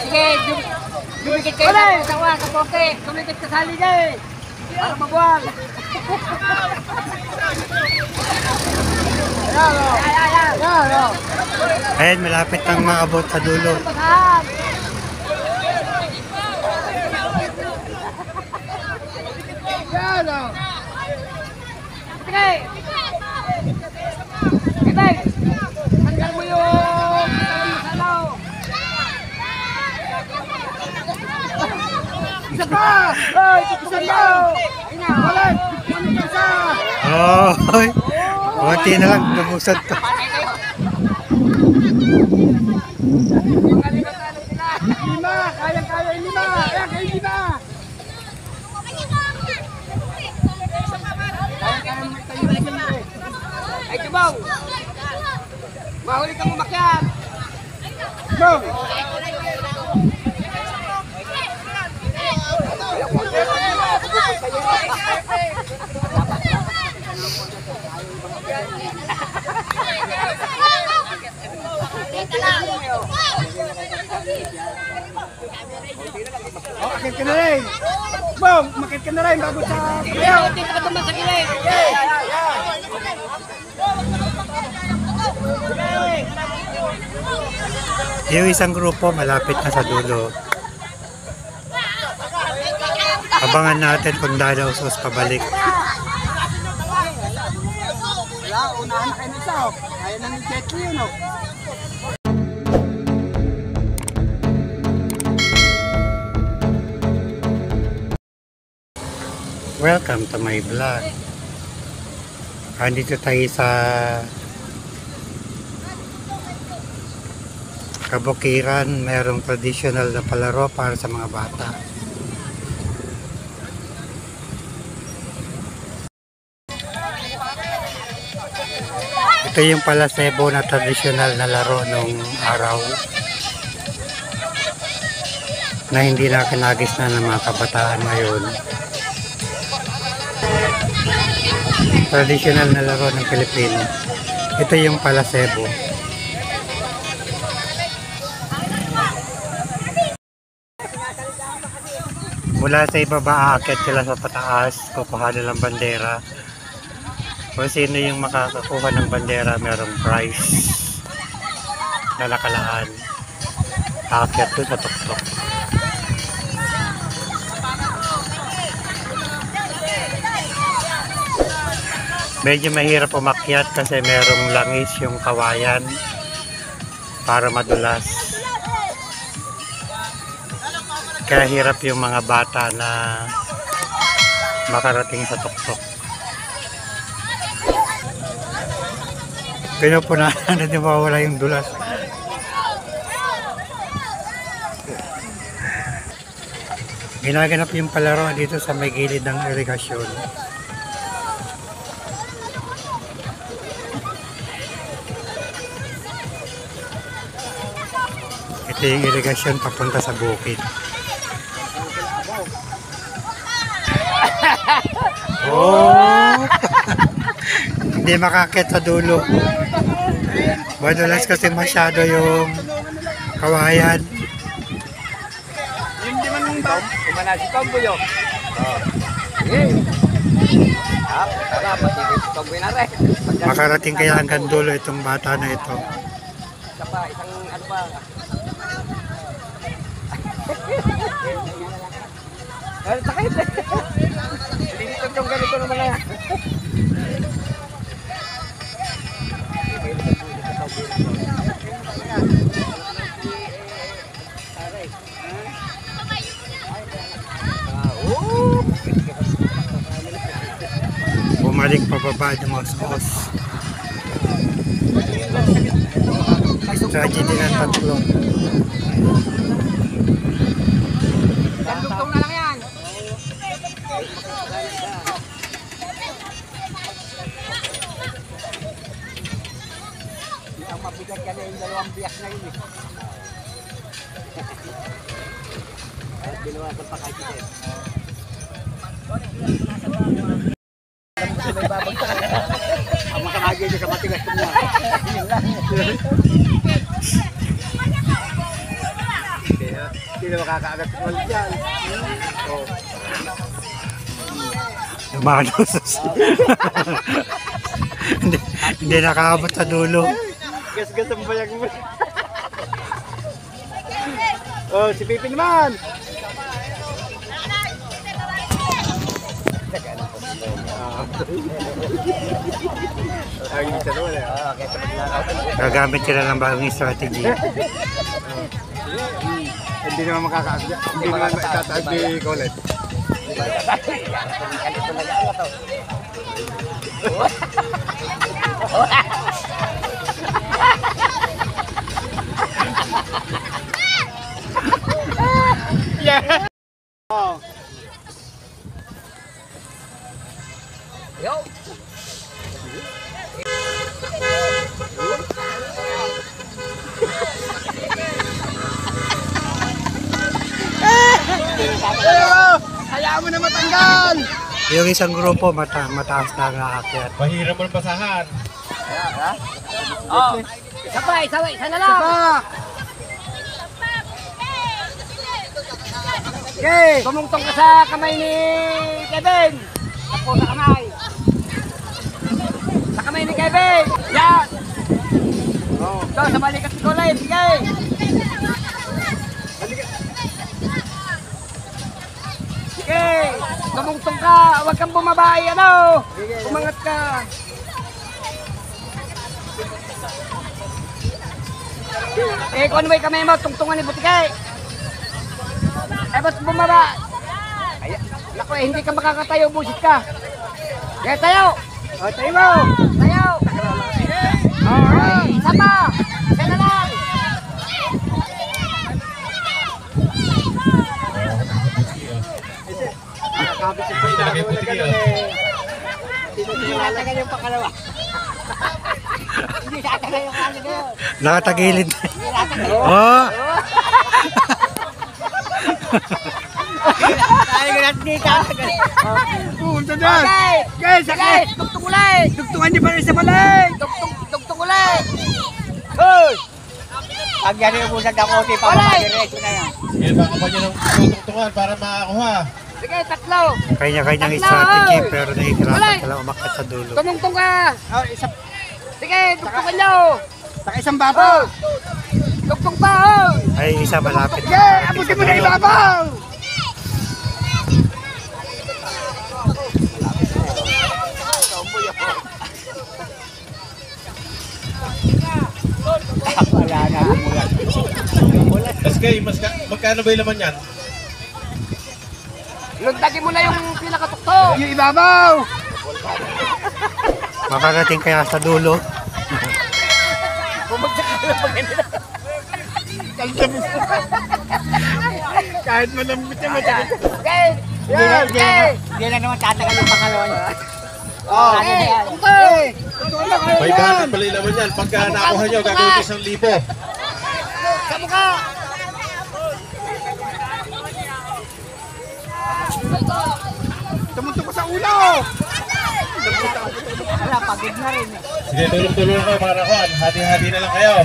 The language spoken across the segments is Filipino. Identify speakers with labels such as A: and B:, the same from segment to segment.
A: Sige, dumikit kayo sa asawa, sa poke. Dumikit ka sa haligay. Para mabuwag.
B: Ayan, malapit nang maabot sa dulo.
A: Sige. Kitay. Tanggal mo yung salaw. Isa pa! Hoy, isa pa! Balik! Isa!
B: Hoy! Kunti na lang, nabusad to.
A: Lima! Kaya-kaya yung lima! Kaya kayo lima! Ay, Kibaw! Mahuli kang umakyat! Kibaw! Makit ka na rin! Bong! Makit ka na rin bago sa kayo! Dito ka naman sa gilid!
B: Yung isang grupo malapit na sa dulo. Abangan natin kung dalaw sus pabalik.
A: Wala, unahan na kayo nito. Kaya na ng jet yun, no?
B: Welcome to my vlog. Andito tayo sa Kabukiran. Merong traditional na palaro para sa mga bata. Ito yung palasebo na traditional na laro nung araw na hindi na kinagis na ng mga kabataan ngayon. Traditional na laro ng Pilipino. Ito yung palasebo. Mula sa ibaba, aakyat sila sa pataas, kukuha nilang bandera. Kung sino yung makakakuha ng bandera, merong prize na nakalaan. Aakyat doon sa tuktok. Medyo mahirap umakyat kasi merong langis yung kawayan para madulas. Kaya hirap yung mga bata na makarating sa tuktok. Pinupunahan na di mawala yung dulas. Ginaganap yung palaro dito sa may gilid ng irigasyon. Ito yung irigasyon papunta sa bukid. Oh! Hindi makakit sa dulo. Madulas kasi masyado yung kawayan.
A: Hindi man yung bang. Kumana si Tombo yun. Tara, patigil si Tombo na rin.
B: Makarating kaya hanggang dulo itong bata na ito.
A: Isa pa, isang ano pa. Ano sakit? Dito yung ganito naman na.
B: Bumalik pababa ng mga skos. Tragedy ng tatlo.
A: Tugtong na lang yan. Ang mabigat ka na yung dalawang biyak na yun eh. At binawasan pa kahit ito. Ang makamagay niya sa matigas ko niya.
C: makakaagat ulit yan. Oh.
B: Lumanos. Hindi nakakabot sa dulo.
C: Gas-gas ang bayag mo. Oh, si Pipi naman. Ay, isa naman eh.
B: Gagamit sila ng bagong strategy.
C: Hindi naman makakaagat. Hindi naman itataas ni Colette. Yeah. Oh.
A: Yo.
C: Hayaan mo na matanggal.
B: Yung isang grupo, mataas na ang aakyat.
D: Mahirap mo basahan.
A: Oh. Isa na lang.
C: Okay.
A: Tumungtong ka sa kamay ni Kevin. Ako sa kamay. Sa kamay ni Kevin. Yan. Oh. Ito, sa balikat ni Colette. Sige. Sige. Tumungtong ka. Huwag kang bumabay. Ano? Umangat ka. Eh, kung ano ba yung kamay mo, tungtungan ni Butikay. Eh, ba't bumaba? Ay, naku, eh, hindi ka makakatayo, busit ka. Kaya tayo! O, tayo mo! Tayo! Alright, isa pa! Isa na lang!
C: Nakakapit sa pagdano na gano'n
A: Hindi natagal yung pangalawa. Hindi natagal yung ano yun.
B: Nakatagilid.
A: Hindi natagal.
B: Oh!
A: Ay, ganat di tatagal.
C: Punta dyan!
A: Okay!
C: Guys,
A: Sige, tugtog ulit!
C: Dugtungan niyo pa rin sa balay!
A: Tugtog ulit!
C: Hoy! Pag yan yung usag ako, di pa
A: Alright.
C: mapadiretso na yan.
D: Sige, baka pa niyo ng tutungtungan para makakuha.
A: Sige, tatlo!
B: Kanya-kanyang
A: Tatlo!
B: strategy, pero nahihirapan
A: Alright.
B: sila umakyat sa dulo.
A: Tumungtong ka!
C: Oh, isa,
A: Sige, tugtogan nyo!
C: saka isang bata!
A: Tugtog pa, oh!
B: Ay, isa malapit.
C: Sige, abutin mo na ibabaw! Wala na.
D: SK, magkano ba yung laman yan?
A: Lundagin mo na yung pinakatugtog!
C: Yung ibabaw!
B: Makarating kaya sa dulo.
A: Bumagsak ka na pag hindi na.
C: Kahit malambot niya, masakit.
A: Okay! Okay!
C: Hindi na naman tatagal yung pangalawa niya. Oh,
A: Okay! Tugtog!
C: Totoo na kayo
D: May
C: yan!
D: bakit pala yung laman yan. Pagka nakuha nyo, gagawin ko 1,000.
A: Sa mukha!
C: Tumuntok ko sa ulo! Wala, pagod na rin eh.
D: Sige, tulong-tulong kayo mga nakuhan. Hati-hati na lang kayo.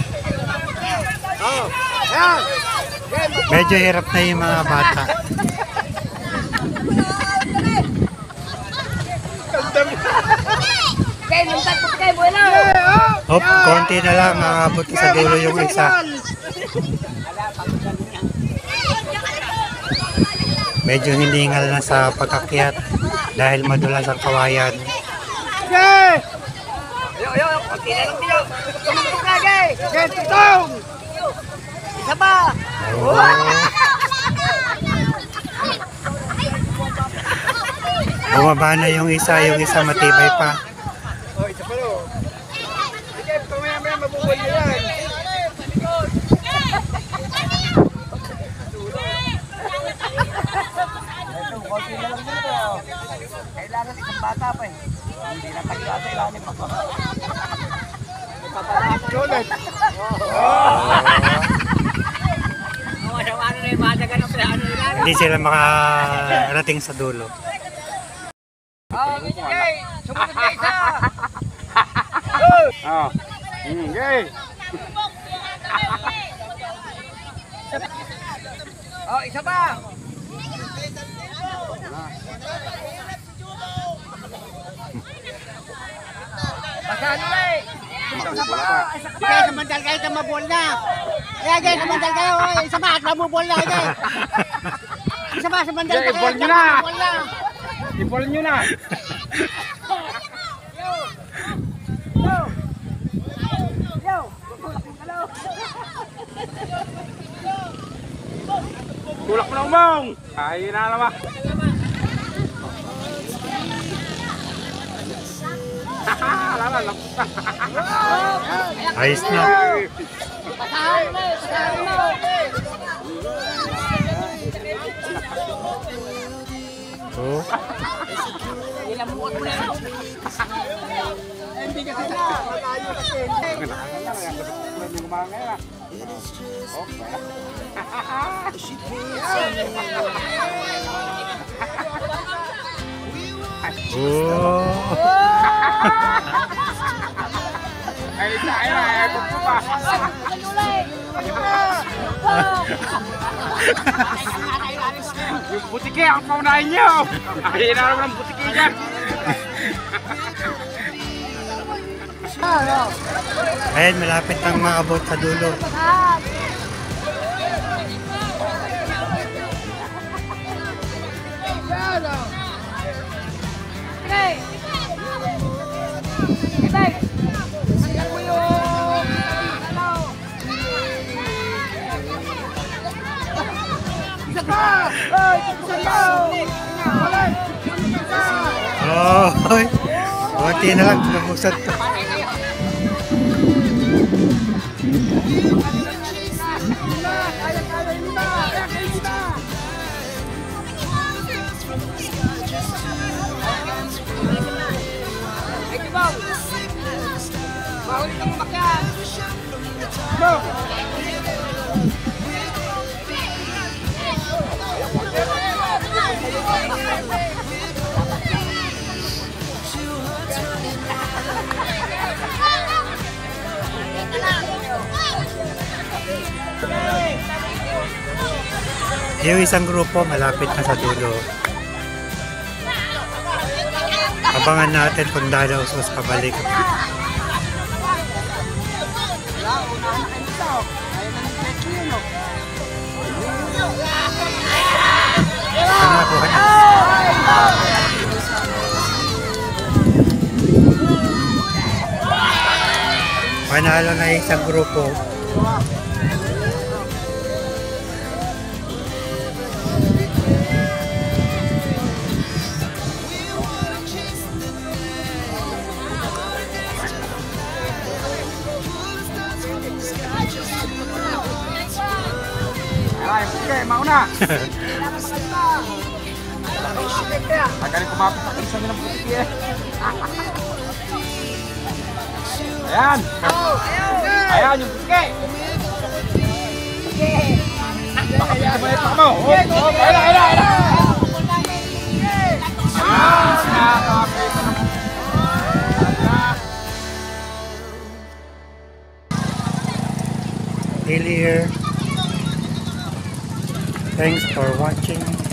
C: Oh, yan!
B: Medyo hirap na yung mga bata.
A: Okay, lundag po kayo, bueno!
B: Hop, konti na lang, makabot sa dulo yung isa. Medyo hiningal na sa pagkakyat dahil madulas ang kawayan.
C: Okay!
A: Yo, konti na lang dito! Tumugtog ka, gay!
C: Okay, tutong!
A: Isa pa!
B: Oh. Bumaba na yung isa matibay pa.
C: Oh, isa pa ro. Sige, pamaya-maya mabubuhay nyo yan.
A: Kailangan isang bata pa eh. Hindi na tayo sa ilalim pa.
C: Ulit.
A: Ano na yung madagan ng plano nila?
B: Hindi sila makarating sa dulo.
A: Okay, sumunod ka isa!
C: Oh. Okay.
A: Oh, isa pa. Basahan ulit. Dito sa pa. Isa ka pa.
C: Kaya sa mandal kayo, tamabol na. Kaya kaya sa mandal kayo, isa pa, at mamubol na. Isa pa, sa mandal kayo,
A: ibol nyo na.
C: tamabol na.
A: Ibol nyo na.
E: Tulak mo na umong! Ay, na naman. Lala, lapos na.
B: Ayos na.
C: Pasahan ulit, pasahan ulit.
B: Oh.
C: Ilamuot mo na. Hindi kasi na, malayo kasi.
B: Oh.
E: Ay, isa, ay, gusto pa. Yung butike, ang paunahin nyo. Ay, na naman ang butike niya.
B: Ayan, malapit nang maabot sa dulo. Oh, buti na lang, nabuksan to.
A: Ay, Kibaw. Mahuli kang umakyat. Go.
B: Yung isang grupo malapit na sa dulo. Abangan natin kung dalaw-sus pabalik. Ano po? Panalo na yung isang grupo.
E: Ay, okay, mauna. Magaling kumapit sa isa ng butike eh. Ayan. Ayan yung butike. Baka pinamalit pa mo. Ayan.
B: Hilly here. Thanks for watching.